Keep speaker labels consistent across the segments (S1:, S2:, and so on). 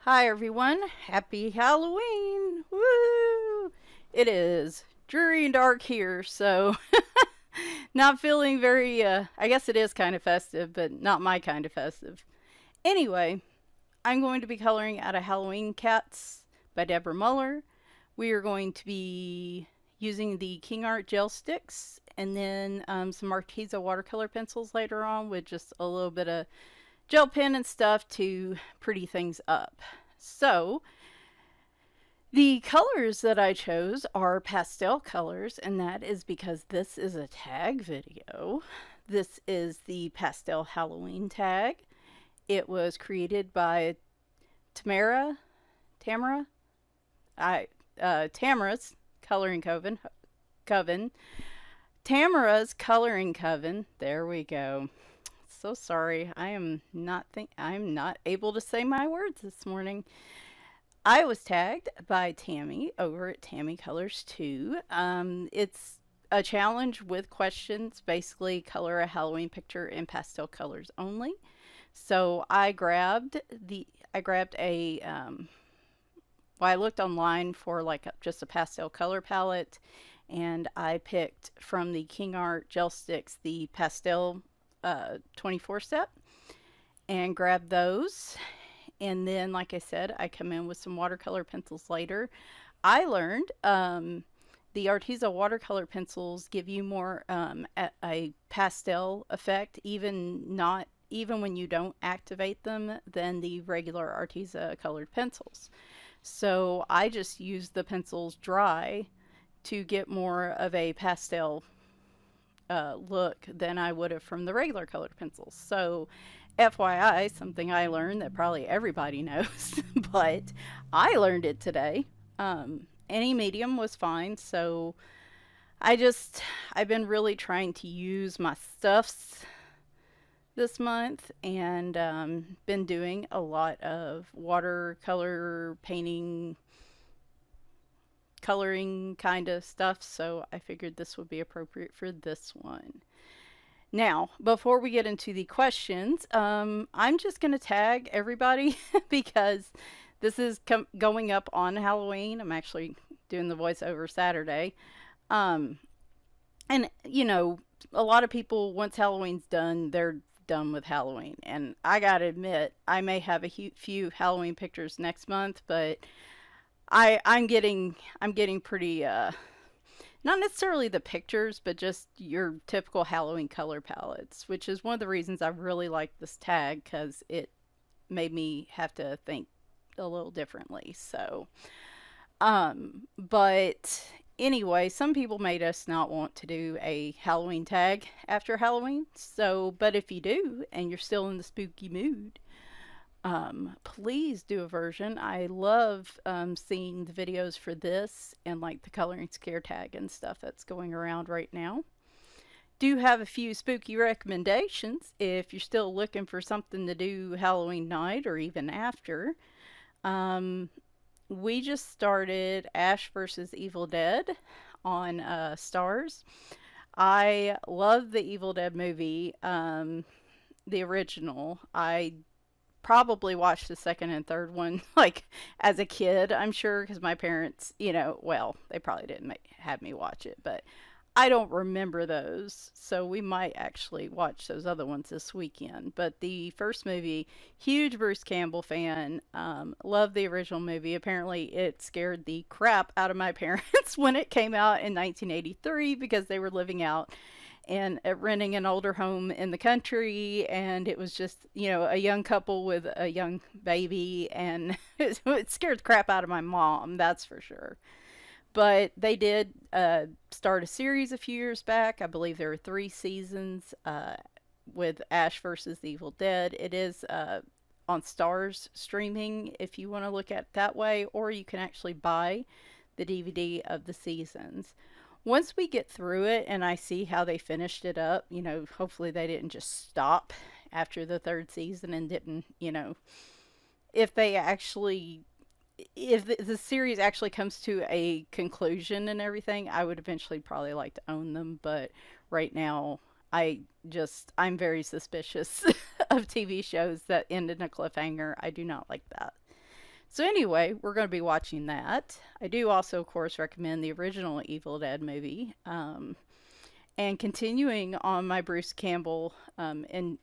S1: Hi everyone, happy Halloween! Woo! It is dreary and dark here, so not feeling very, I guess it is kind of festive, but not my kind of festive. Anyway, I'm going to be coloring out of Halloween Cats by Deborah Muller. We are going to be using the King Art gel sticks and then some Arteza watercolor pencils later on with just a little bit of gel pen and stuff to pretty things up. So, the colors that I chose are pastel colors, and that is because this is a tag video. This is the Pastel Halloween tag. It was created by Tamara, Tamara, Tamara's Coloring Coven, Tamara's Coloring Coven. There we go. So sorry, I'm not able to say my words this morning. I was tagged by Tammy over at Tammy Colors 2. It's a challenge with questions, basically color a Halloween picture in pastel colors only. So I grabbed a well, I looked online for like just a pastel color palette, and I picked from the King Art gel sticks the pastel 24 step and grabbed those. And then, like I said, I come in with some watercolor pencils later. I learned the Arteza watercolor pencils give you more a pastel effect, even when you don't activate them, than the regular Arteza colored pencils. So I just use the pencils dry to get more of a pastel look than I would have from the regular colored pencils. So, FYI, something I learned that probably everybody knows, but I learned it today. Any medium was fine, so I've been really trying to use my stuffs this month and been doing a lot of watercolor painting, coloring kind of stuff, so I figured this would be appropriate for this one. Now, before we get into the questions, I'm just going to tag everybody because this is going up on Halloween. I'm actually doing the voiceover Saturday. Um, and, a lot of people, once Halloween's done, they're done with Halloween. And I got to admit, I may have a few Halloween pictures next month, but I'm getting pretty not necessarily the pictures, but just your typical Halloween color palettes, which is one of the reasons I really like this tag because it made me have to think a little differently. So, but anyway, some people made us not want to do a Halloween tag after Halloween. So, but if you do and you're still in the spooky mood, please do a version. I love seeing the videos for this and like the coloring scare tag and stuff that's going around right now. Do have a few spooky recommendations if you're still looking for something to do Halloween night or even after. Um, we just started Ash versus Evil Dead on Stars. I love the Evil Dead movie, the original. I probably watched the second and third one like as a kid, I'm sure, because my parents, well, they probably didn't have me watch it, but I don't remember those. So we might actually watch those other ones this weekend. But the first movie, huge Bruce Campbell fan, loved the original movie. Apparently, it scared the crap out of my parents when it came out in 1983 because they were living out and renting an older home in the country, and it was just a young couple with a young baby, and it scared the crap out of my mom, that's for sure. But they did start a series a few years back. I believe there were 3 seasons with Ash versus the Evil Dead. It is on Stars streaming if you want to look at it that way, or you can actually buy the DVD of the seasons. Once we get through it and I see how they finished it up, hopefully they didn't just stop after the third season and didn't, if they actually, if the series actually comes to a conclusion and everything, I would eventually probably like to own them. But right now, I'm very suspicious of TV shows that end in a cliffhanger. I do not like that. So anyway, we're going to be watching that. I do also, of course, recommend the original Evil Dead movie. And continuing on my Bruce Campbell in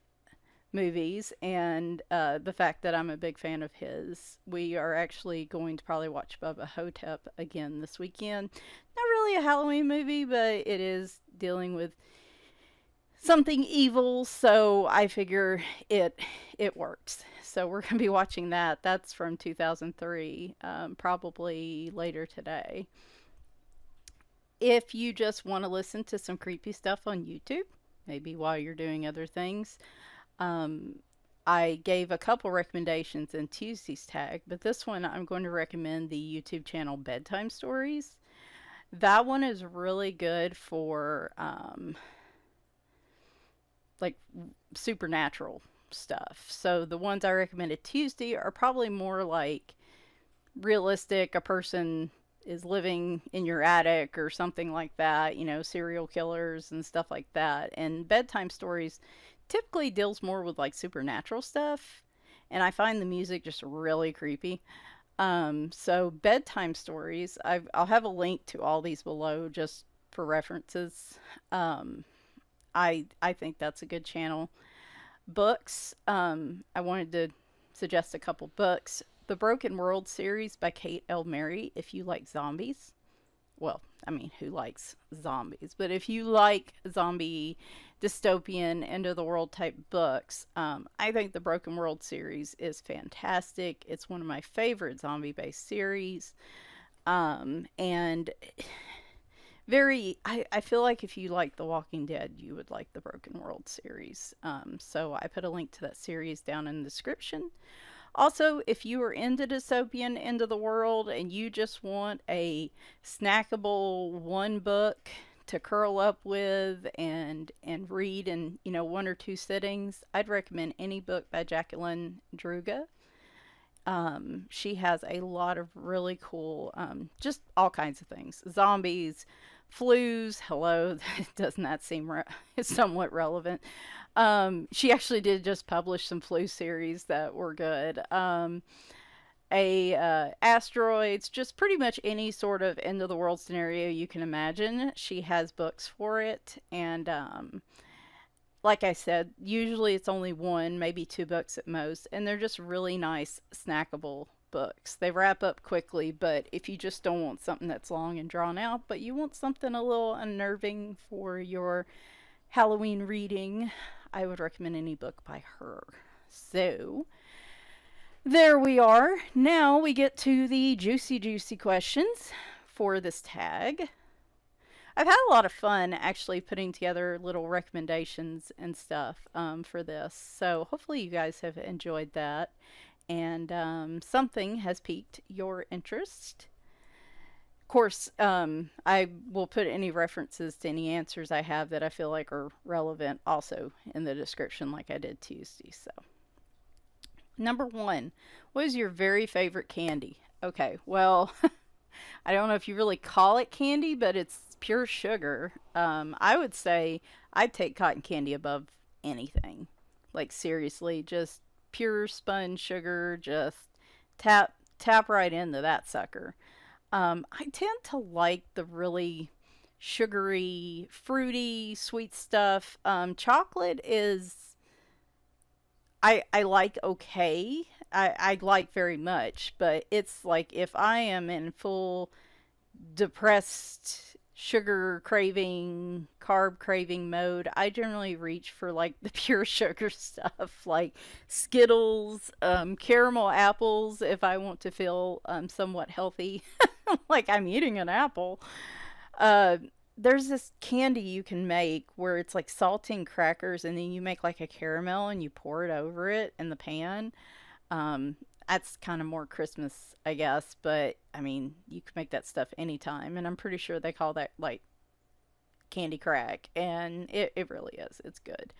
S1: movies and the fact that I'm a big fan of his, we are actually going to probably watch Bubba Hotep again this weekend. Not really a Halloween movie, but it is dealing with something evil, so I figure it works. So we're gonna be watching that. That's from 2003, probably later today. If you just want to listen to some creepy stuff on YouTube, maybe while you're doing other things, um, I gave a couple recommendations in Tuesday's tag, but this one I'm going to recommend the YouTube channel Bedtime Stories. That one is really good for like supernatural stuff. So the ones I recommended Tuesday are probably more like realistic. A person is living in your attic or something like that, you know, serial killers and stuff like that. And Bedtime Stories typically deals more with like supernatural stuff. And I find the music just really creepy. So Bedtime Stories, I'll have a link to all these below just for references. I think that's a good channel. Books, I wanted to suggest a couple books. The Broken World series by Kate L. Mary, if you like zombies. Well, I mean, who likes zombies? But if you like zombie, dystopian, end of the world type books, I think the Broken World series is fantastic. It's one of my favorite zombie based series. And I feel like if you like The Walking Dead, you would like the Broken World series. So I put a link to that series down in the description. Also, if you are into dystopian end of the world and you just want a snackable one book to curl up with and read in, you know, one or two sittings, I'd recommend any book by Jacqueline Druga. She has a lot of really cool, just all kinds of things. Zombies, flus, hello, doesn't that seem somewhat relevant? She actually did just publish some flu series that were good. Asteroids, just pretty much any sort of end of the world scenario you can imagine. She has books for it, and like I said, usually it's only one, maybe two books at most, and they're just really nice, snackable books. They wrap up quickly, but if you just don't want something that's long and drawn out, but you want something a little unnerving for your Halloween reading, I would recommend any book by her. So, there we are. Now we get to the juicy questions for this tag. I've had a lot of fun actually putting together little recommendations and stuff for this. So hopefully you guys have enjoyed that and something has piqued your interest. Of course, I will put any references to any answers I have that I feel like are relevant also in the description like I did Tuesday. So, number one, what is your very favorite candy? Okay, well, I don't know if you really call it candy, but it's pure sugar. I would say I'd take cotton candy above anything. Like seriously, just pure spun sugar, just tap right into that sucker. I tend to like the really sugary, fruity, sweet stuff. Chocolate is I like okay. I like very much, but it's like if I am in full depressed sugar craving, carb craving mode, I generally reach for like the pure sugar stuff like Skittles, caramel apples if I want to feel somewhat healthy, like I'm eating an apple. Uh, there's this candy you can make where it's like saltine crackers and then you make like a caramel and you pour it over it in the pan. Um, that's kind of more Christmas, I guess, but I mean, you can make that stuff anytime, and I'm pretty sure they call that like candy crack, and it really is. It's good.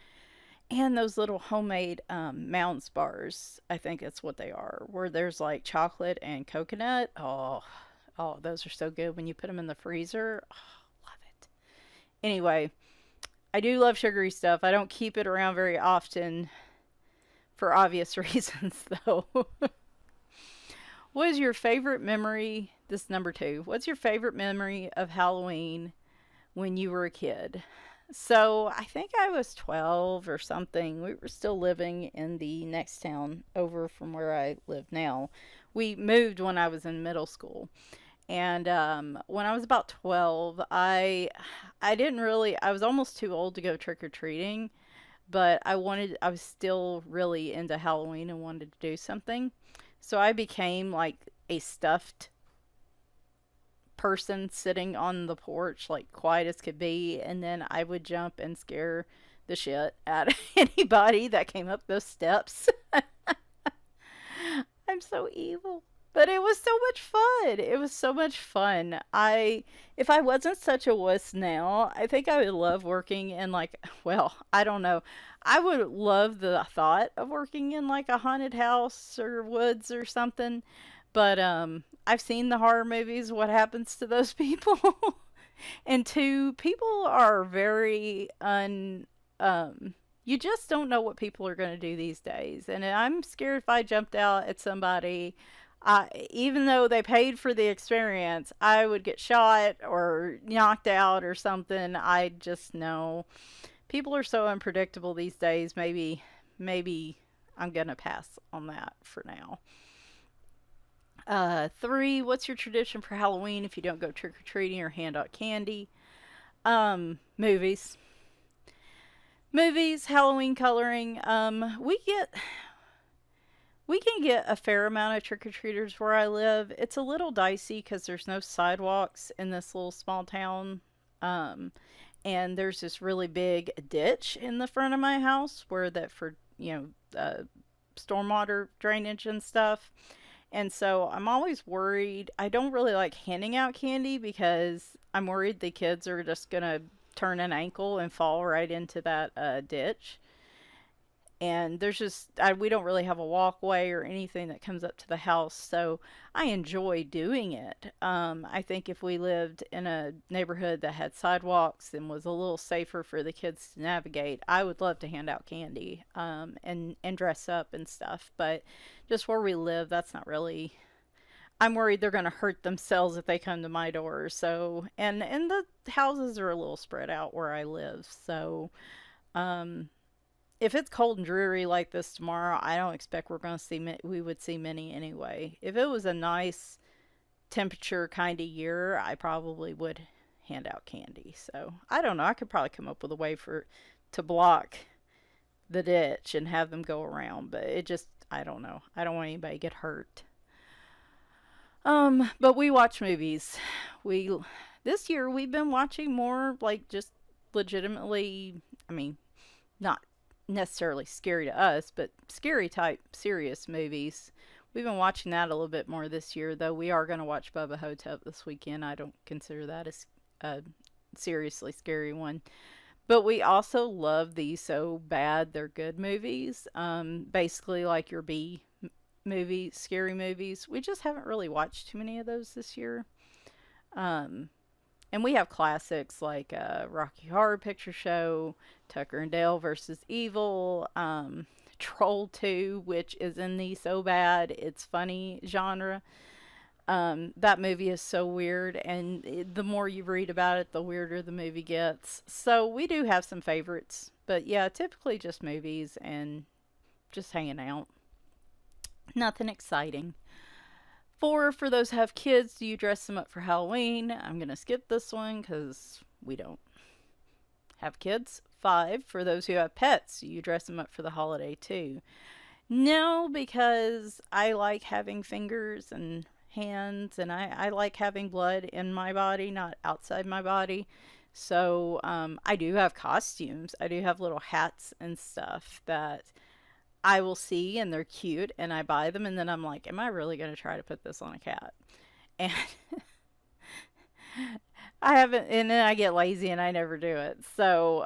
S1: And those little homemade Mounds bars, I think that's what they are, where there's like chocolate and coconut. Oh, those are so good when you put them in the freezer. Oh, love it. Anyway, I do love sugary stuff. I don't keep it around very often for obvious reasons, though. What is your favorite memory? This is number two. What's your favorite memory of Halloween when you were a kid? So I think I was 12 or something. We were still living in the next town over from where I live now. We moved when I was in middle school. And when I was about 12, I didn't really, I was almost too old to go trick or treating, but I was still really into Halloween and wanted to do something. So I became like a stuffed person sitting on the porch, like quiet as could be, and then I would jump and scare the shit out of anybody that came up those steps. I'm so evil. But it was so much fun. It was so much fun. If I wasn't such a wuss now, I think I would love working in like, well, I don't know. I would love the thought of working in like a haunted house or woods or something. But I've seen the horror movies, what happens to those people. And two, people are very you just don't know what people are going to do these days. And I'm scared if I jumped out at somebody, even though they paid for the experience, I would get shot or knocked out or something. I just know people are so unpredictable these days. Maybe I'm going to pass on that for now. Three, what's your tradition for Halloween if you don't go trick or treating or hand out candy? Movies. Movies, Halloween coloring. We can get a fair amount of trick or treaters where I live. It's a little dicey because there's no sidewalks in this little small town. Um, and there's this really big ditch in the front of my house where that for, stormwater drainage and stuff. And so I'm always worried. I don't really like handing out candy because I'm worried the kids are just going to turn an ankle and fall right into that ditch. And we don't really have a walkway or anything that comes up to the house, so I enjoy doing it. I think if we lived in a neighborhood that had sidewalks and was a little safer for the kids to navigate, I would love to hand out candy, and dress up and stuff. But just where we live, that's not really. I'm worried they're going to hurt themselves if they come to my door. So, and the houses are a little spread out where I live, so. Um, if it's cold and dreary like this tomorrow, I don't expect we're going to we would see many anyway. If it was a nice temperature kind of year, I probably would hand out candy. So I don't know. I could probably come up with a way to block the ditch and have them go around, but I don't know. I don't want anybody to get hurt. But we watch movies. This year we've been watching more like just legitimately. I mean, not necessarily scary to us, but scary type serious movies. We've been watching that a little bit more this year, though we are going to watch Bubba Hotep this weekend. I don't consider that a seriously scary one. But we also love these so bad they're good movies. Basically like your B movie, scary movies. We just haven't really watched too many of those this year. Um, and we have classics like Rocky Horror Picture Show, Tucker and Dale versus Evil, Troll 2, which is in the so bad it's funny genre. That movie is so weird, and the more you read about it, the weirder the movie gets. So we do have some favorites, but yeah, typically just movies and just hanging out. Nothing exciting. 4, for those who have kids, do you dress them up for Halloween? I'm going to skip this one because we don't have kids. 5, for those who have pets, do you dress them up for the holiday too? No, because I like having fingers and hands, and I like having blood in my body, not outside my body. So I do have costumes. I do have little hats and stuff that I will see, and they're cute, and I buy them, and then I'm like, am I really going to try to put this on a cat? And I haven't, and then I get lazy and I never do it. So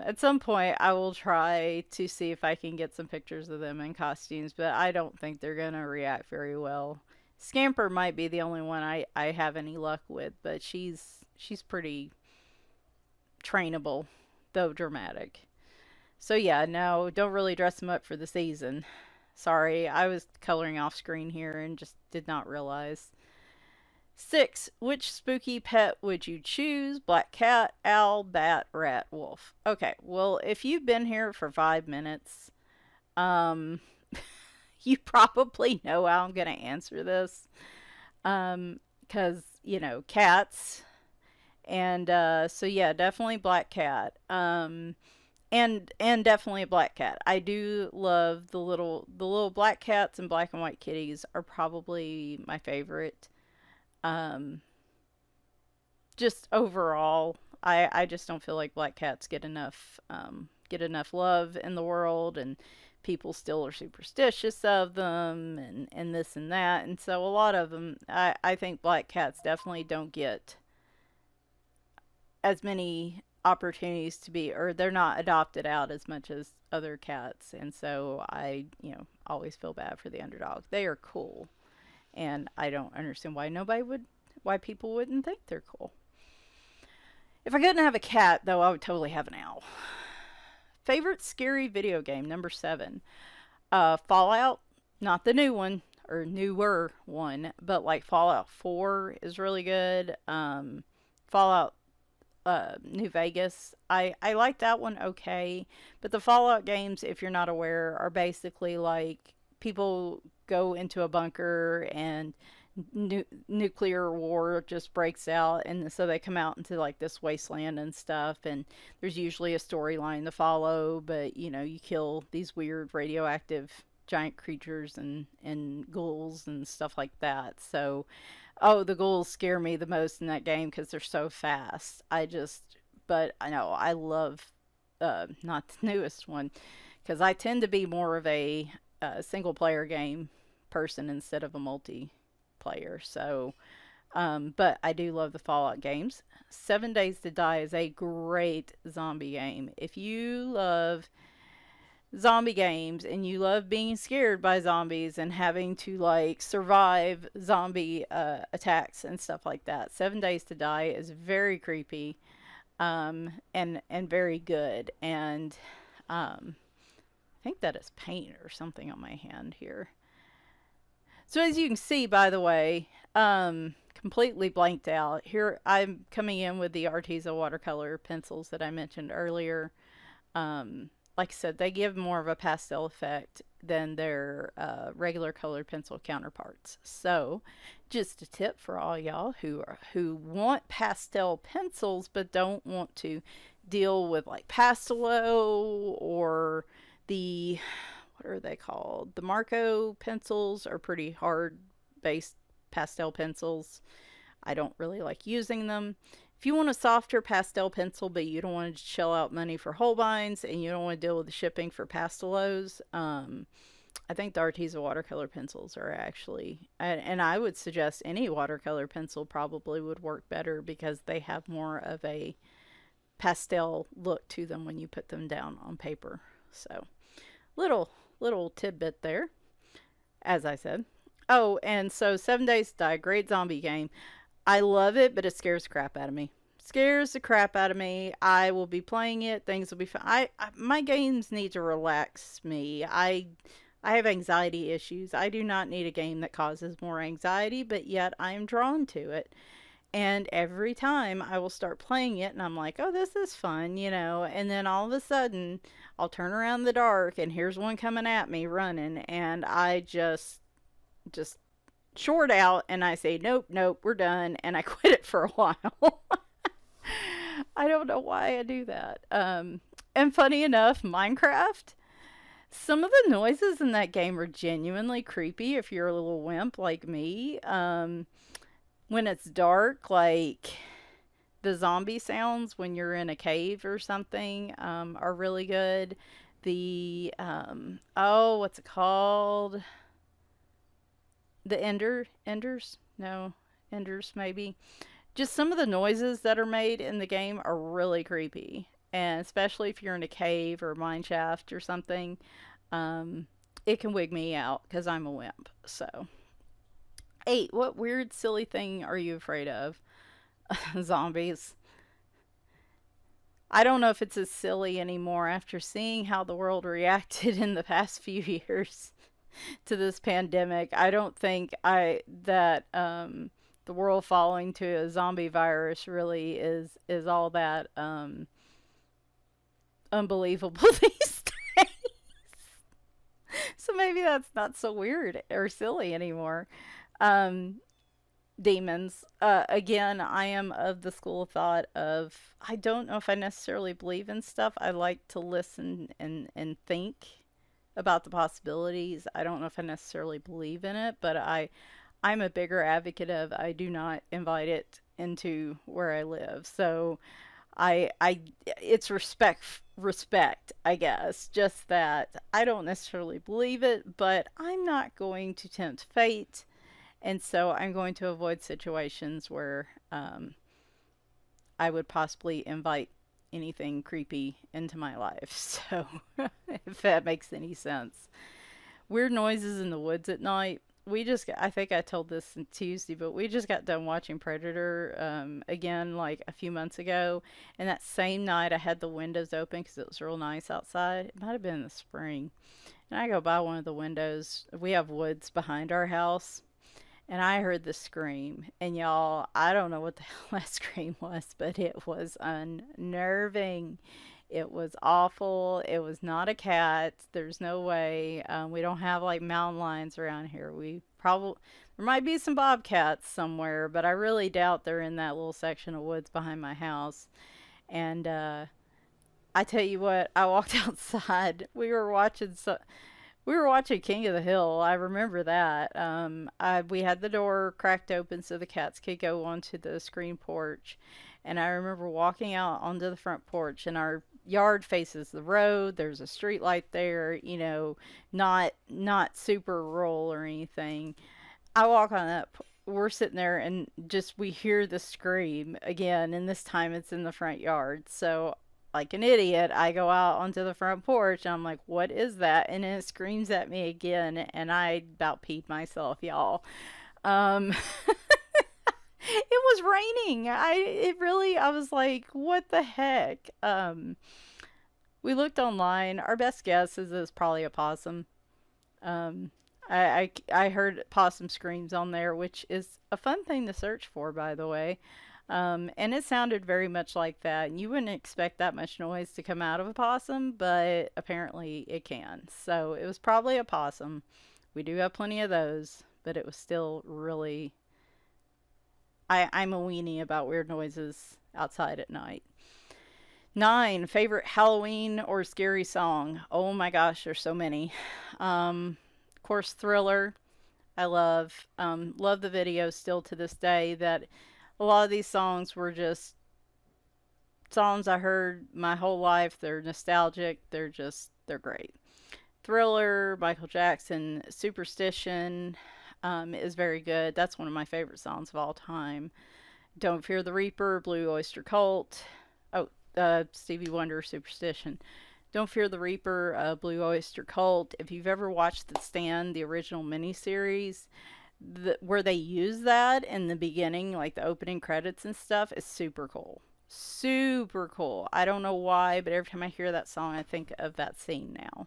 S1: at some point, I will try to see if I can get some pictures of them in costumes, but I don't think they're going to react very well. Scamper might be the only one I have any luck with, but she's pretty trainable, though dramatic. So yeah, no, don't really dress them up for the season. Sorry, I was coloring off screen here and just did not realize. 6. Which spooky pet would you choose? Black cat, owl, bat, rat, wolf. Okay, well, if you've been here for 5 minutes, um, you probably know how I'm going to answer this. Because, you know, cats. And so, yeah, definitely black cat. And definitely a black cat. I do love the little black cats, and black and white kitties are probably my favorite. Um, just overall, I just don't feel like black cats get enough love in the world, and people still are superstitious of them, and this and that, and so a lot of them, I think black cats definitely don't get as many opportunities to be, or they're not adopted out as much as other cats, and so I, always feel bad for the underdog. They are cool, and I don't understand why people wouldn't think they're cool. If I couldn't have a cat, though, I would totally have an owl. Favorite scary video game, number 7. Fallout, not the new one, or newer one, but like Fallout 4 is really good. Fallout New Vegas, I like that one okay, but the Fallout games, if you're not aware, are basically like people go into a bunker and nuclear war just breaks out, and so they come out into like this wasteland and stuff, and there's usually a storyline to follow, but you kill these weird radioactive giant creatures and ghouls and stuff like that. So oh, the ghouls scare me the most in that game because they're so fast. But I know I love not the newest one, because I tend to be more of a single player game person instead of a multiplayer. So, but I do love the Fallout games. 7 Days to Die is a great zombie game. If you love zombie games and you love being scared by zombies and having to like survive zombie attacks and stuff like that, 7 Days to Die is very creepy, and very good. And I think that is paint or something on my hand here. So as you can see, by the way, completely blanked out here. I'm coming in with the Arteza watercolor pencils that I mentioned earlier. Like I said, they give more of a pastel effect than their regular colored pencil counterparts. So, just a tip for all y'all who want pastel pencils but don't want to deal with like Pastelo or the, what are they called? The Marco pencils are pretty hard based pastel pencils. I don't really like using them. If you want a softer pastel pencil, but you don't want to shell out money for Holbeins and you don't want to deal with the shipping for Pastelos, I think the Arteza watercolor pencils are actually, and I would suggest any watercolor pencil probably would work better because they have more of a pastel look to them when you put them down on paper. So, little tidbit there, as I said. Oh, and so 7 Days to Die, great zombie game. I love it, but it scares the crap out of me. Scares the crap out of me. I will be playing it. Things will be fine. My games need to relax me. I have anxiety issues. I do not need a game that causes more anxiety, but yet I am drawn to it. And every time I will start playing it, and I'm like, oh, this is fun, And then all of a sudden, I'll turn around in the dark, and here's one coming at me running, and I just short out, and I say, nope, nope, we're done, and I quit it for a while. I don't know why I do that. And funny enough, Minecraft, some of the noises in that game are genuinely creepy if you're a little wimp like me. When it's dark, like the zombie sounds when you're in a cave or something are really good. The, what's it called? The enders? No, enders maybe. Just some of the noises that are made in the game are really creepy. And especially if you're in a cave or a mine shaft or something, it can wig me out because I'm a wimp. So, 8. What weird, silly thing are you afraid of? Zombies. I don't know if it's as silly anymore after seeing how the world reacted in the past few years. to this pandemic. I don't think I that the world falling to a zombie virus really is all that unbelievable these days. So maybe that's not so weird or silly anymore. Um, Demons. Again, I am of the school of thought of I don't know if I necessarily believe in stuff. I like to listen and think about the possibilities. I don't know if I necessarily believe in it, but I'm a bigger advocate of I do not invite it into where I live. So I it's respect, I guess. Just that I don't necessarily believe it, but I'm not going to tempt fate, and so I'm going to avoid situations where I would possibly invite anything creepy into my life. So, if that makes any sense. Weird noises in the woods at night. I think I told this on Tuesday, but we just got done watching Predator again like a few months ago. And that same night, I had the windows open because it was real nice outside. It might have been in the spring. And I go by one of the windows. We have woods behind our house. And I heard the scream. And y'all, I don't know what the hell that scream was, but it was unnerving. It was awful. It was not a cat. There's no way. We don't have like mountain lions around here. We probably, there might be some bobcats somewhere, but I really doubt they're in that little section of woods behind my house. And I tell you what, I walked outside. We were watching King of the Hill. I remember that. We had the door cracked open so the cats could go onto the screen porch. And I remember walking out onto the front porch, and our yard faces the road. There's a street light there, not super rural or anything. I walk on that. We're sitting there, and just we hear the scream again, and this time it's in the front yard. So like an idiot, I go out onto the front porch and I'm like, what is that? And then it screams at me again, and I about peed myself, y'all. Um, it was raining. I was like, what the heck? We looked online. Our best guess is it's probably a possum. Um, I heard possum screams on there, which is a fun thing to search for, by the way. And it sounded very much like that. And you wouldn't expect that much noise to come out of a possum, but apparently it can. So it was probably a possum. We do have plenty of those, but it was still really. I'm a weenie about weird noises outside at night. 9, favorite Halloween or scary song. Oh my gosh, there's so many. Of course, Thriller. I love the video still to this day. That a lot of these songs were just songs I heard my whole life. They're nostalgic. They're great. Thriller, Michael Jackson, Superstition is very good. That's one of my favorite songs of all time. Don't Fear the Reaper, Blue Oyster Cult. Oh, Stevie Wonder, Superstition. Don't Fear the Reaper, Blue Oyster Cult. If you've ever watched The Stand, the original miniseries, where they use that in the beginning, like the opening credits and stuff, is super cool. Super cool. I don't know why, but every time I hear that song, I think of that scene now.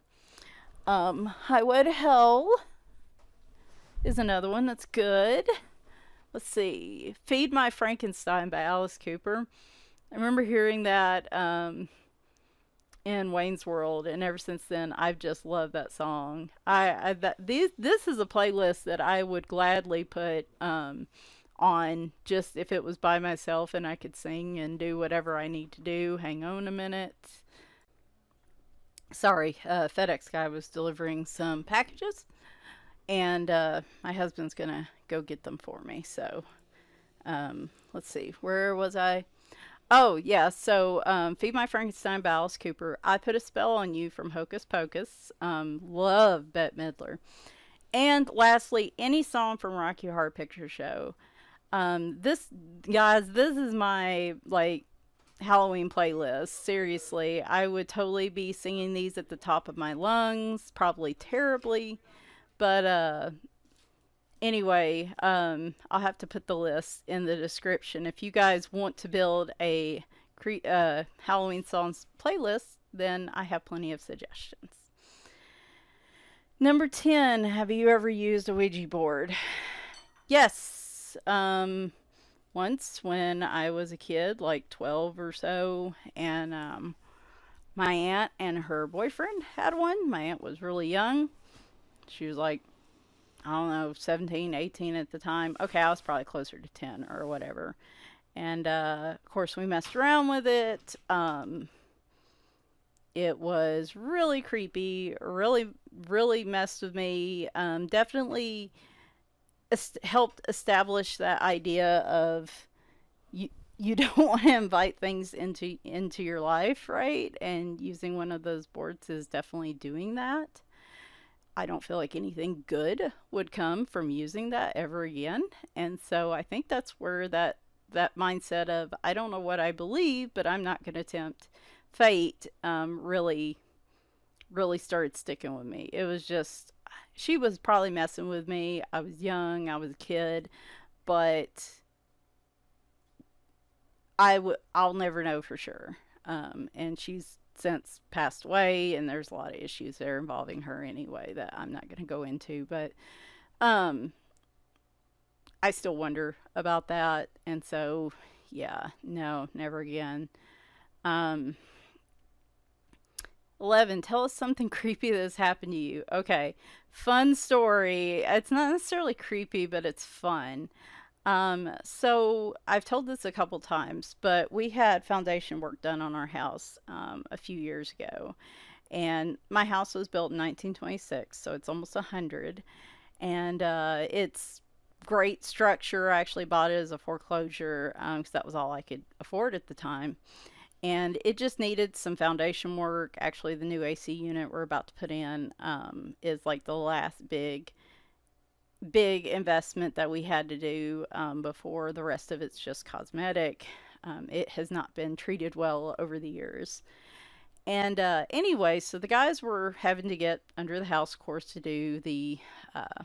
S1: Highway to Hell is another one that's good. Let's see. Feed My Frankenstein by Alice Cooper. I remember hearing that in Wayne's World, and ever since then, I've just loved that song. This is a playlist that I would gladly put on just if it was by myself and I could sing and do whatever I need to do. Hang on a minute. Sorry, FedEx guy was delivering some packages, and my husband's gonna go get them for me. So, let's see, where was I? Oh, yeah, so Feed My Frankenstein by Alice Cooper. I Put a Spell on You from Hocus Pocus. Love Bette Midler. And lastly, any song from Rocky Horror Picture Show. This is my, like, Halloween playlist. Seriously, I would totally be singing these at the top of my lungs, probably terribly, but anyway, I'll have to put the list in the description. If you guys want to build a Halloween songs playlist, then I have plenty of suggestions. Number 10, have you ever used a Ouija board? Yes. Once when I was a kid, like 12 or so, and my aunt and her boyfriend had one. My aunt was really young. She was like, I don't know, 17, 18 at the time. Okay, I was probably closer to 10 or whatever. And of course, we messed around with it. It was really creepy, really messed with me. Definitely helped establish that idea of you you don't want to invite things into your life, right? And using one of those boards is definitely doing that. I don't feel like anything good would come from using that ever again. And so I think that's where that mindset of I don't know what I believe, but I'm not going to tempt fate really started sticking with me. It was just she was probably messing with me. I was young, I was a kid, but I'll never know for sure. And she's since passed away, and there's a lot of issues there involving her anyway that I'm not going to go into. But um, I still wonder about that, and so yeah, no, never again. Um, 11. Tell us something creepy that's happened to you. Okay, fun story. It's not necessarily creepy, but it's fun. So I've told this a couple times, but we had foundation work done on our house a few years ago. And my house was built in 1926, so it's almost 100. And it's great structure. I actually bought it as a foreclosure because that was all I could afford at the time. And it just needed some foundation work. Actually, the new AC unit we're about to put in is like the last big investment that we had to do before the rest of it's just cosmetic. It has not been treated well over the years. And anyway, so the guys were having to get under the house, of course, to uh,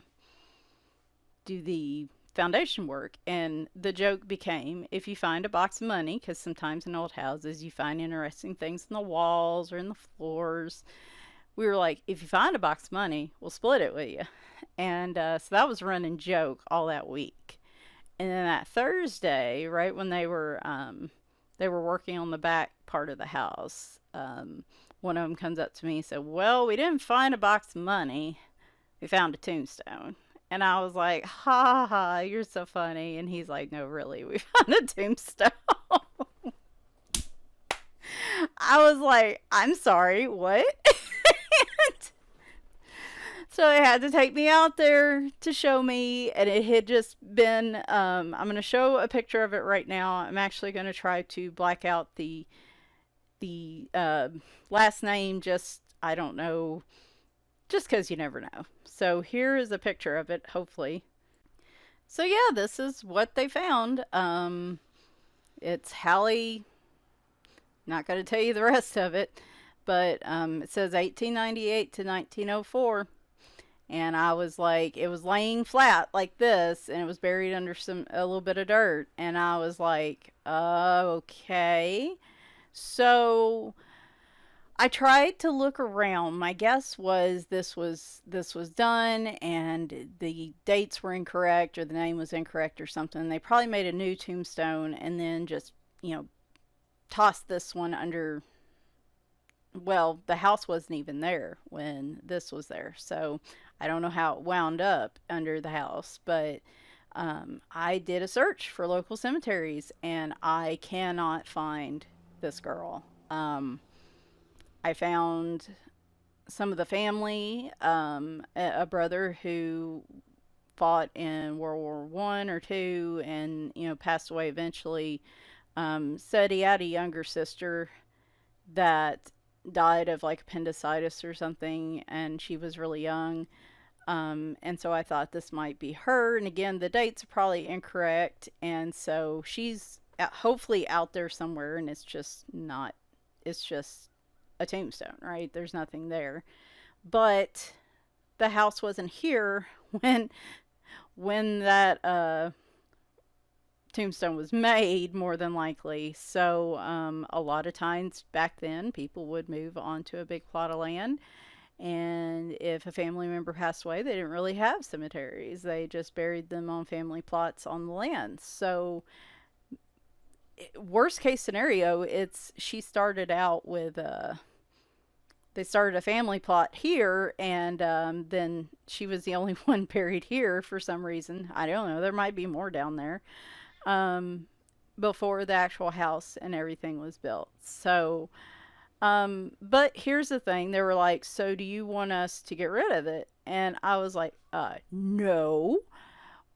S1: do the foundation work. And the joke became, if you find a box of money, because sometimes in old houses you find interesting things in the walls or in the floors. We were like, if you find a box of money, we'll split it with you. And so that was a running joke all that week. And then that Thursday, right when they were working on the back part of the house, one of them comes up to me and said, "Well, we didn't find a box of money. We found a tombstone." And I was like, "Ha ha ha, you're so funny." And he's like, "No, really, we found a tombstone." I was like, "I'm sorry, what?" So they had to take me out there to show me, and it had just been. I'm going to show a picture of it right now. I'm actually going to try to black out the last name. Just I don't know, just because you never know. So here is a picture of it. Hopefully. So yeah, this is what they found. It's Hallie. Not going to tell you the rest of it, but it says 1898 to 1904. And I was like, it was laying flat like this, and it was buried under a little bit of dirt. And I was like, okay. So I tried to look around. My guess was this was done, and the dates were incorrect, or the name was incorrect, or something. They probably made a new tombstone, and then just tossed this one under. Well, the house wasn't even there when this was there, so I don't know how it wound up under the house, but I did a search for local cemeteries, and I cannot find this girl. I found some of the family, a brother who fought in World War One or two, and passed away eventually. Said he had a younger sister that died of like appendicitis or something, and she was really young. And so I thought this might be her. And again, the dates are probably incorrect. And so she's hopefully out there somewhere, and it's just not, it's just a tombstone, right? There's nothing there. But the house wasn't here when that tombstone was made, more than likely. So a lot of times back then, people would move onto a big plot of land, And if a family member passed away, they didn't really have cemeteries. They just buried them on family plots on the land. So, worst case scenario, it's she started out with they started a family plot here, and then she was the only one buried here for some reason. I don't know. There might be more down there um, before the actual house and everything was built. So, but here's the thing. They were like, so do you want us to get rid of it? And I was like, no.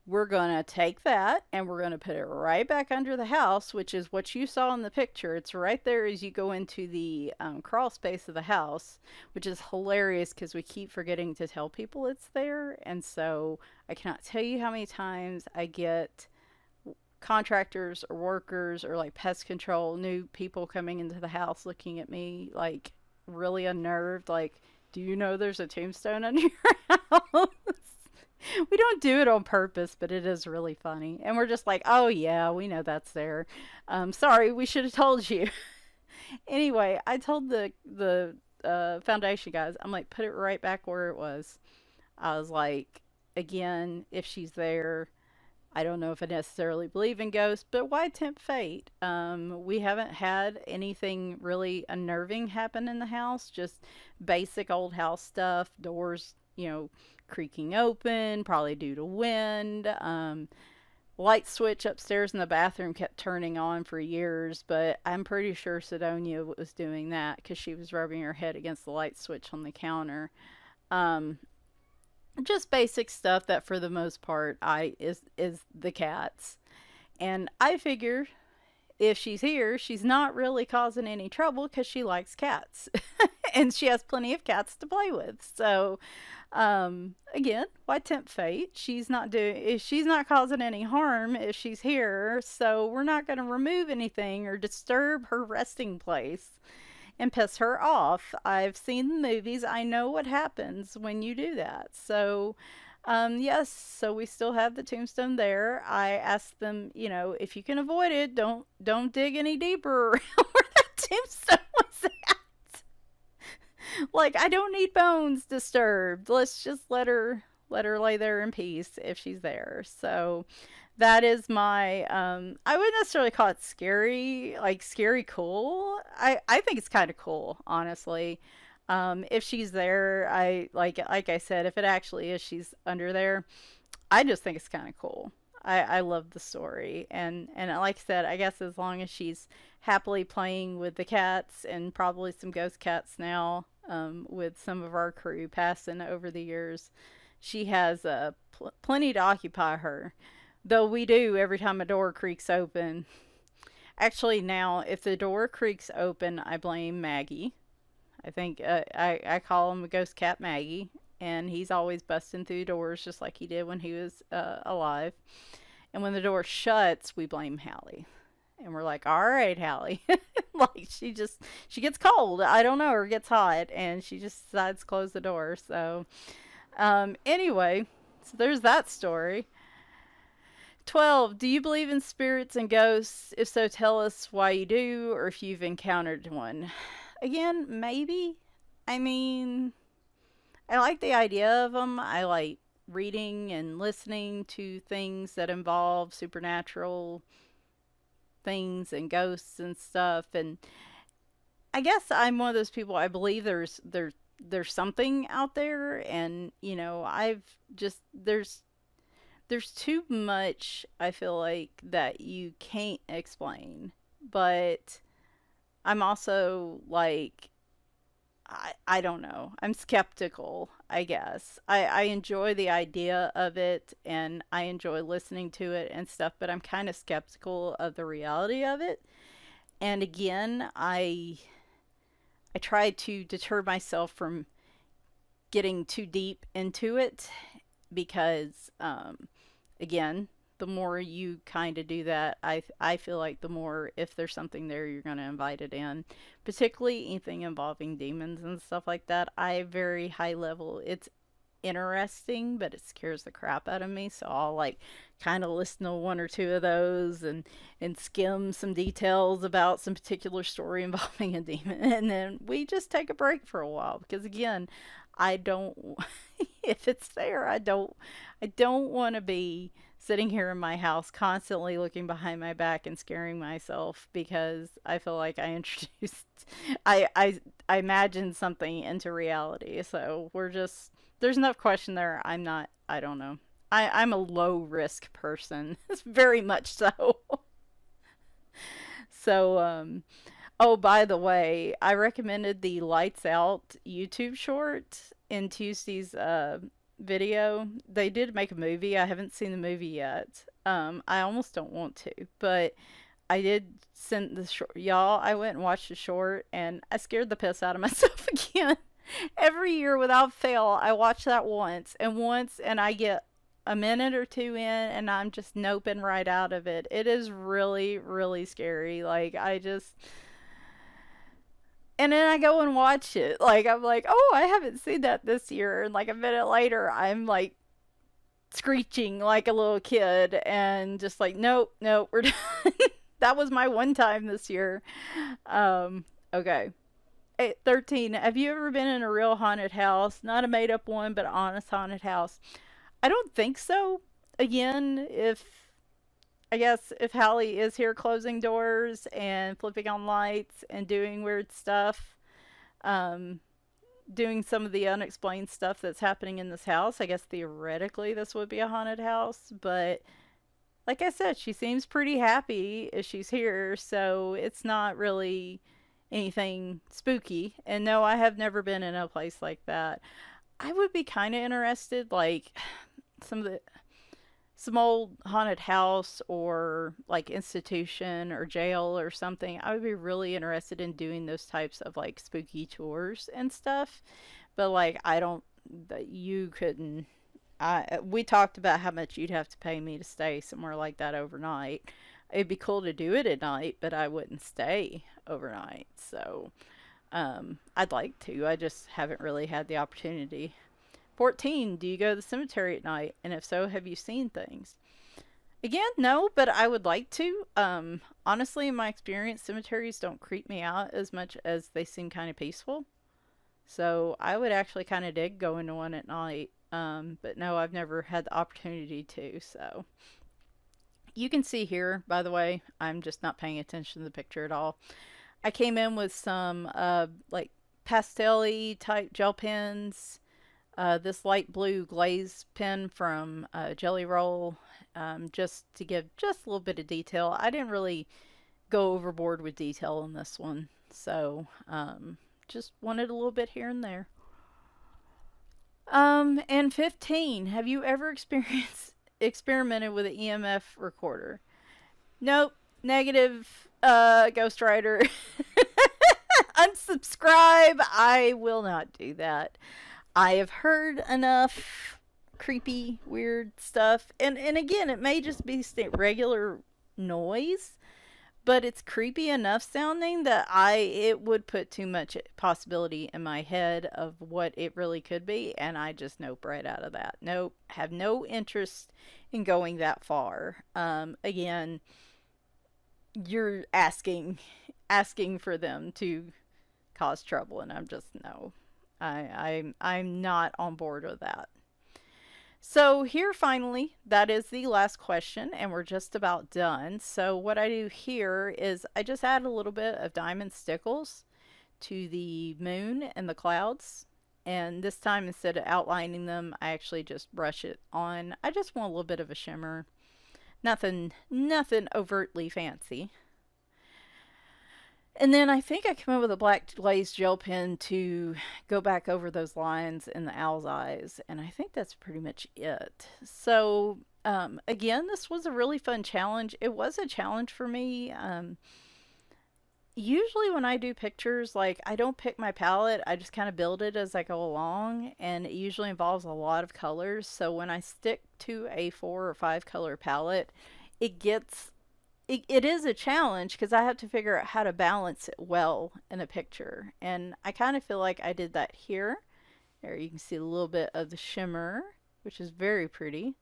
S1: We're going to take that and we're going to put it right back under the house, which is what you saw in the picture. It's right there as you go into the crawl space of the house, which is hilarious because we keep forgetting to tell people it's there. And so I cannot tell you how many times I get contractors or workers or like pest control, new people coming into the house looking at me like really unnerved, like, do you know there's a tombstone under your house? We don't do it on purpose, but it is really funny. And we're just like, oh yeah, we know that's there. Sorry, we should have told you. Anyway, I told the foundation guys, I'm like, put it right back where it was. I was like, again, if she's there, I don't know if I necessarily believe in ghosts, but why tempt fate? We haven't had anything really unnerving happen in the house, just basic old house stuff, doors, creaking open, probably due to wind. Light switch upstairs in the bathroom kept turning on for years, but I'm pretty sure Sidonia was doing that because she was rubbing her head against the light switch on the counter. Um, just basic stuff that, for the most part, is the cats. And I figure if she's here, she's not really causing any trouble because she likes cats, and she has plenty of cats to play with. So, again, why tempt fate? She's not causing any harm if she's here. So we're not going to remove anything or disturb her resting place and piss her off. I've seen the movies. I know what happens when you do that. So, yes, so we still have the tombstone there. I asked them, if you can avoid it, don't dig any deeper around where that tombstone was at. Like, I don't need bones disturbed. Let's just let her lay there in peace if she's there. So that is my I wouldn't necessarily call it scary, like scary cool. I think it's kind of cool, honestly. If she's there, like I said, if it actually is she's under there, I just think it's kind of cool. I love the story, and like I said, I guess as long as she's happily playing with the cats and probably some ghost cats now, with some of our crew passing over the years, she has plenty to occupy her. Though we do every time a door creaks open. Actually, now if the door creaks open, I blame Maggie. I think I call him a ghost cat Maggie, and he's always busting through doors just like he did when he was alive. And when the door shuts, we blame Hallie. And we're like, all right, Hallie. Like, she gets cold. I don't know, or gets hot, and she just decides to close the door. So, anyway, so there's that story. 12. Do you believe in spirits and ghosts? If so, tell us why you do, or if you've encountered one. Again, maybe. I mean, I like the idea of them. I like reading and listening to things that involve supernatural things and ghosts and stuff. And I guess I'm one of those people. I believe there's something out there, and I've just there's too much, I feel like, that you can't explain. But I'm also like, I don't know. I'm skeptical, I guess. I enjoy the idea of it and I enjoy listening to it and stuff, but I'm kind of skeptical of the reality of it. And again, I try to deter myself from getting too deep into it because, again, the more you kind of do that, I feel like the more, if there's something there, you're going to invite it in. Particularly anything involving demons and stuff like that. I very high level. It's interesting, but it scares the crap out of me. So I'll like kind of listen to one or two of those and skim some details about some particular story involving a demon, and then we just take a break for a while because again, I don't if it's there, I don't want to be sitting here in my house constantly looking behind my back and scaring myself because I feel like I introduced I I I imagined something into reality. So we're just there's enough question there. I don't know. I'm a low risk person. It's very much so. So oh, by the way, I recommended the Lights Out YouTube short in Tuesday's video. They did make a movie. I haven't seen the movie yet. I almost don't want to, but I did send the short. Y'all, I went and watched the short, and I scared the piss out of myself again. Every year without fail, I watch that once, and I get a minute or two in, and I'm just noping right out of it. It is really, really scary. Like, I just and then I go and watch it. Like I'm like, oh, I haven't seen that this year. And like a minute later, I'm like screeching like a little kid, and just like, nope, nope, we're done. That was my one time this year. Okay. 13. Have you ever been in a real haunted house? Not a made up one, but an honest haunted house. I don't think so. Again, if I guess if Hallie is here closing doors and flipping on lights and doing weird stuff, um, doing some of the unexplained stuff that's happening in this house, I guess theoretically this would be a haunted house. But like I said, she seems pretty happy if she's here, so it's not really anything spooky. And no, I have never been in a place like that. I would be kind of interested, like some of the some old haunted house or like institution or jail or something. I would be really interested in doing those types of like spooky tours and stuff. But like I don't that you couldn't I we talked about how much you'd have to pay me to stay somewhere like that overnight. It'd be cool to do it at night, but I wouldn't stay overnight. So, I'd like to. I just haven't really had the opportunity. 14. Do you go to the cemetery at night? And if so, have you seen things? Again, no, but I would like to. Honestly, in my experience, cemeteries don't creep me out as much as they seem kind of peaceful. So I would actually kind of dig going to one at night. But no, I've never had the opportunity to. So you can see here, by the way, I'm just not paying attention to the picture at all. I came in with some like pastel type gel pens. This light blue glaze pen from Jelly Roll, just to give just a little bit of detail. I didn't really go overboard with detail in this one, so just wanted a little bit here and there. And 15. Have you ever experimented with an EMF recorder? Nope. Negative. Ghost Rider. Unsubscribe. I will not do that. I have heard enough creepy, weird stuff, and again, it may just be regular noise, but it's creepy enough sounding that it would put too much possibility in my head of what it really could be, and I just nope right out of that. Nope, have no interest in going that far. Again, you're asking for them to cause trouble, and I'm just no. I'm not on board with that. So here finally, that is the last question, and we're just about done. So what I do here is I just add a little bit of diamond stickles to the moon and the clouds. And this time, instead of outlining them, I actually just brush it on. I just want a little bit of a shimmer. Nothing overtly fancy. And then I think I came up with a black glazed gel pen to go back over those lines in the owl's eyes. And I think that's pretty much it. So, again, this was a really fun challenge. It was a challenge for me. Usually when I do pictures, like I don't pick my palette. I just kind of build it as I go along. And it usually involves a lot of colors. So when I stick to a 4 or 5 color palette, it is a challenge because I have to figure out how to balance it well in a picture. And I kind of feel like I did that here. There you can see a little bit of the shimmer, which is very pretty.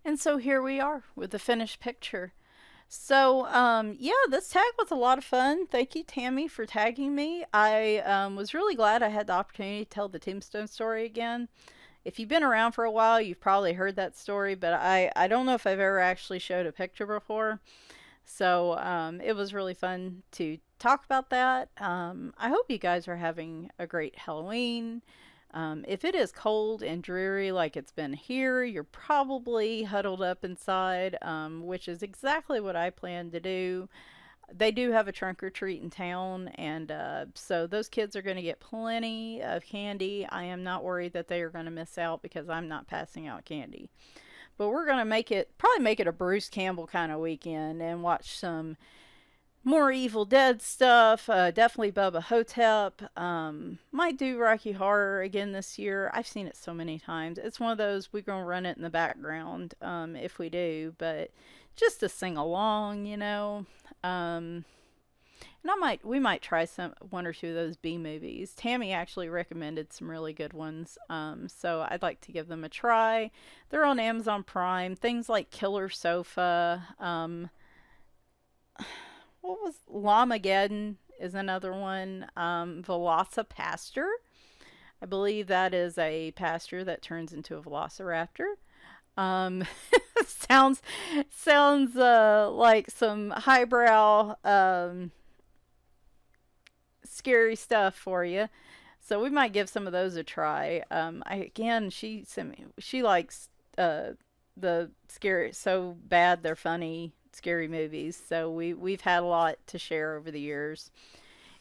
S1: And so here we are with the finished picture. So, yeah, this tag was a lot of fun. Thank you, Tammy, for tagging me. I was really glad I had the opportunity to tell the tombstone story again. If you've been around for a while, you've probably heard that story, but I don't know if I've ever actually showed a picture before. So, it was really fun to talk about that. I hope you guys are having a great Halloween. If it is cold and dreary like it's been here, you're probably huddled up inside, which is exactly what I plan to do. They do have a trunk or treat in town, and so those kids are going to get plenty of candy. I am not worried that they are going to miss out because I'm not passing out candy. But we're going to probably make it a Bruce Campbell kind of weekend and watch some more Evil Dead stuff. Definitely Bubba Hotep. Might do Rocky Horror again this year. I've seen it so many times. It's one of those we're gonna run it in the background if we do, but just to sing along, you know. And we might try one or two of those B movies. Tammy actually recommended some really good ones, so I'd like to give them a try. They're on Amazon Prime. Things like Killer Sofa. What was Lamageddon is another one. Velocipaster. I believe that is a pastor that turns into a velociraptor. Um, sounds like some highbrow scary stuff for you. So we might give some of those a try. She sent me. She likes the scary so bad they're funny scary movies. So we've had a lot to share over the years.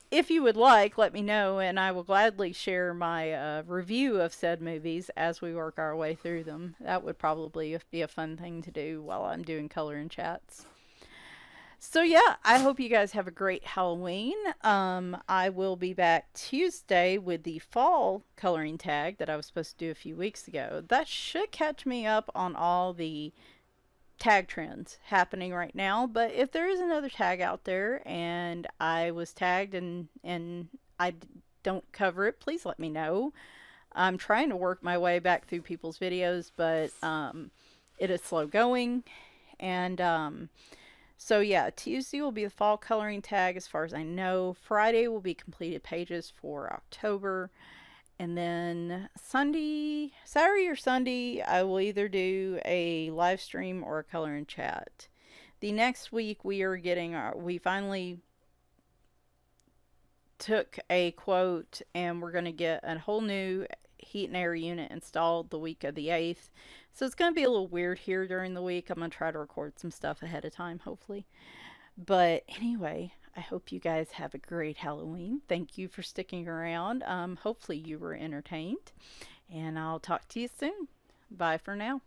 S1: If you would like, let me know, and I will gladly share my review of said movies as we work our way through them. That would probably be a fun thing to do while I'm doing coloring chats. So yeah, I hope you guys have a great Halloween. I will be back Tuesday with the fall coloring tag that I was supposed to do a few weeks ago. That should catch me up on all the tag trends happening right now. But if there is another tag out there and I was tagged and don't cover it, please let me know. I'm trying to work my way back through people's videos, but it is slow going. And so yeah, Tuesday will be the fall coloring tag as far as I know. Friday will be completed pages for October. And then Saturday or Sunday, I will either do a live stream or a coloring chat. The next week we finally took a quote and we're going to get a whole new heat and air unit installed the week of the 8th. So it's going to be a little weird here during the week. I'm going to try to record some stuff ahead of time, hopefully. But anyway, I hope you guys have a great Halloween. Thank you for sticking around. Hopefully you were entertained. And I'll talk to you soon. Bye for now.